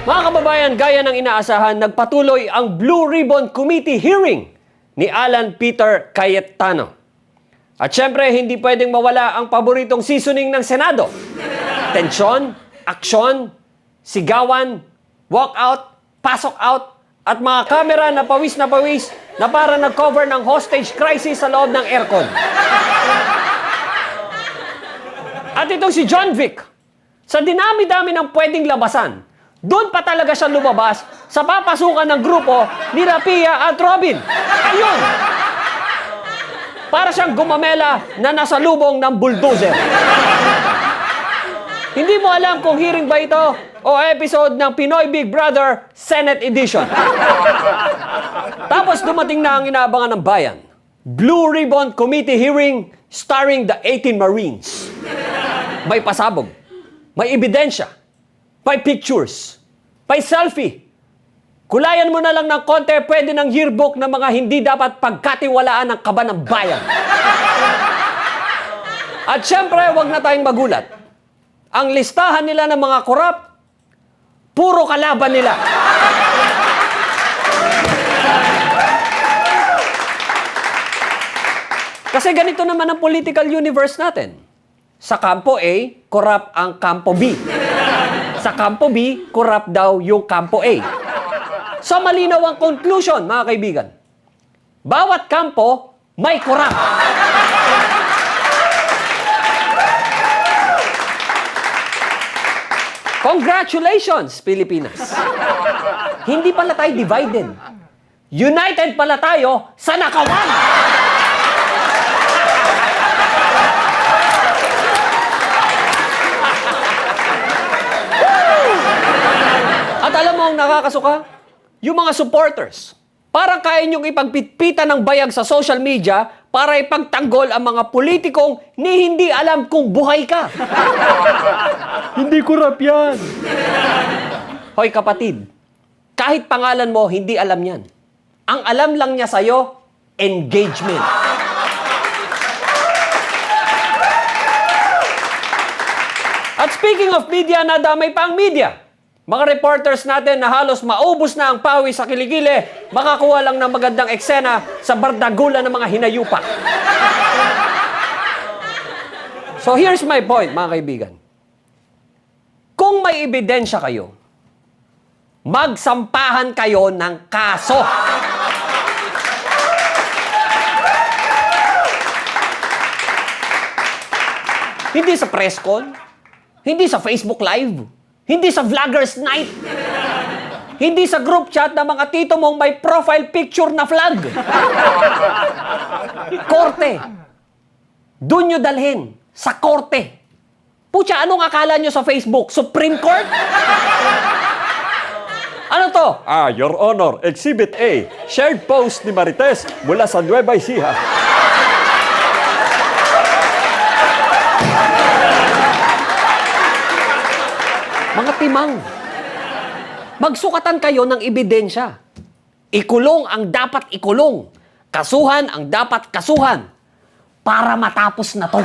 Mga kababayan, gaya ng inaasahan, nagpatuloy ang Blue Ribbon Committee hearing ni Alan Peter Cayetano. At syempre, hindi pwedeng mawala ang paboritong seasoning ng Senado. Tensyon, aksyon, sigawan, walkout, pasok out, at mga kamera na pawis na para nag-cover ng hostage crisis sa loob ng aircon. At itong si John Vic, sa dinami-dami ng pwedeng labasan, doon pa talaga siya lumabas sa papasukan ng grupo ni Rapia at Robin. Ayun! Para siyang gumamela na nasa lubong ng bulldozer. Hindi mo alam kung hearing ba ito o episode ng Pinoy Big Brother Senate Edition. Tapos dumating na ang inaabangan ng bayan. Blue Ribbon Committee hearing starring the 18 Marines. May pasabog, may ebidensya, may pictures, may selfie. Kulayan mo na lang ng konti, pwede ng yearbook ng mga hindi dapat pagkatiwalaan ng kaba ng bayan. At syempre, wag na tayong magulat. Ang listahan nila ng mga korap, puro kalaban nila. Kasi ganito naman ang political universe natin. Sa kampo A, korap ang kampo B. Sa kampo B, korap daw yung kampo A. So malinaw ang conclusion, mga kaibigan. Bawat kampo, may korap. Congratulations, Pilipinas! Hindi pala tayo divided. United pala tayo sa nakawan! At alam mo ang nakakasuka? Yung mga supporters. Parang kaya niyong ipagpitpitan ng bayag sa social media para ipagtanggol ang mga politikong ni hindi alam kung buhay ka. Hindi korap yan. Hoy kapatid, kahit pangalan mo, hindi alam yan. Ang alam lang niya sa'yo, engagement. At speaking of media, nadamay pa ang media. Mga reporters natin na halos maubos na ang pawis sa kilikili, makakuha lang ng magandang eksena sa bardagulan ng mga hinayupak. So here's my point, mga kaibigan. Kung may ebidensya kayo, magsampahan kayo ng kaso. Hindi sa press con, hindi sa Facebook Live, hindi sa Vloggers Night, hindi sa group chat ng mga tito mong may profile picture na flag. Korte. Doon nyo dalhin. Sa korte. Pucha, anong akala nyo sa Facebook? Supreme Court? Ano to? Your Honor, Exhibit A, shared post ni Marites mula sa Nueva Ecija. Mga timang, magsukatan kayo ng ebidensya. Ikulong ang dapat ikulong. Kasuhan ang dapat kasuhan. Para matapos na to.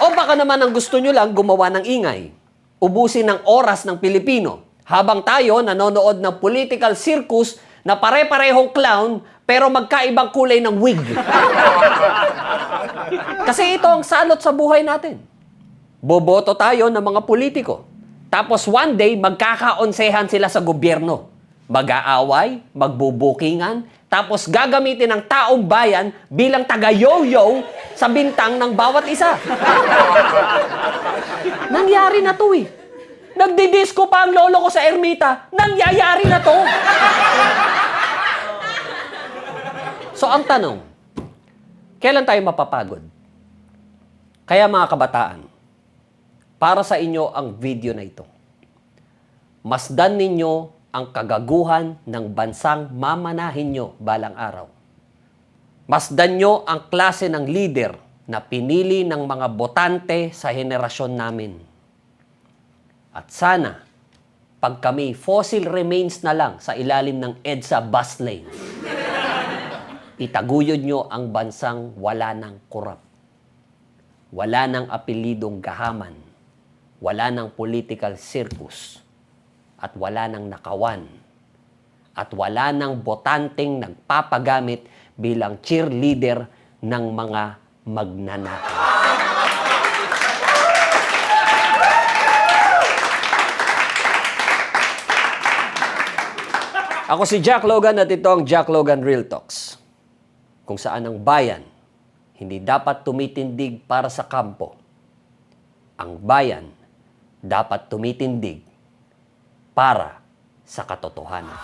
O baka naman ang gusto nyo lang gumawa ng ingay. Ubusin ng oras ng Pilipino. Habang tayo nanonood ng political circus na pare-parehong clown pero magkaibang kulay ng wig. Kasi ito ang salot sa buhay natin. Boboto tayo ng mga politiko. Tapos one day, magkakaonsehan sila sa gobyerno. Mag-aaway, magbubukingan, tapos gagamitin ng taong bayan bilang taga-yo-yo sa bintang ng bawat isa. Nangyari na to eh. Nagdidisco pa ang lolo ko sa ermita. Nangyayari na to. So ang tanong, kailan tayo mapapagod? Kaya mga kabataan, para sa inyo ang video na ito. Masdan ninyo ang kagaguhan ng bansang mamanahin nyo balang araw. Masdan nyo ang klase ng leader na pinili ng mga botante sa henerasyon namin. At sana, pag kami fossil remains na lang sa ilalim ng EDSA bus lane, itaguyod nyo ang bansang wala ng korap. Wala nang apelidong gahaman, wala nang political circus, at wala nang nakawan, at wala nang botanteng nagpapagamit bilang cheerleader ng mga magnanakaw. Ako si Jack Logan at ito ang Jack Logan Real Talks, kung saan ang bayan hindi dapat tumitindig para sa kampo. Ang bayan dapat tumitindig para sa katotohanan.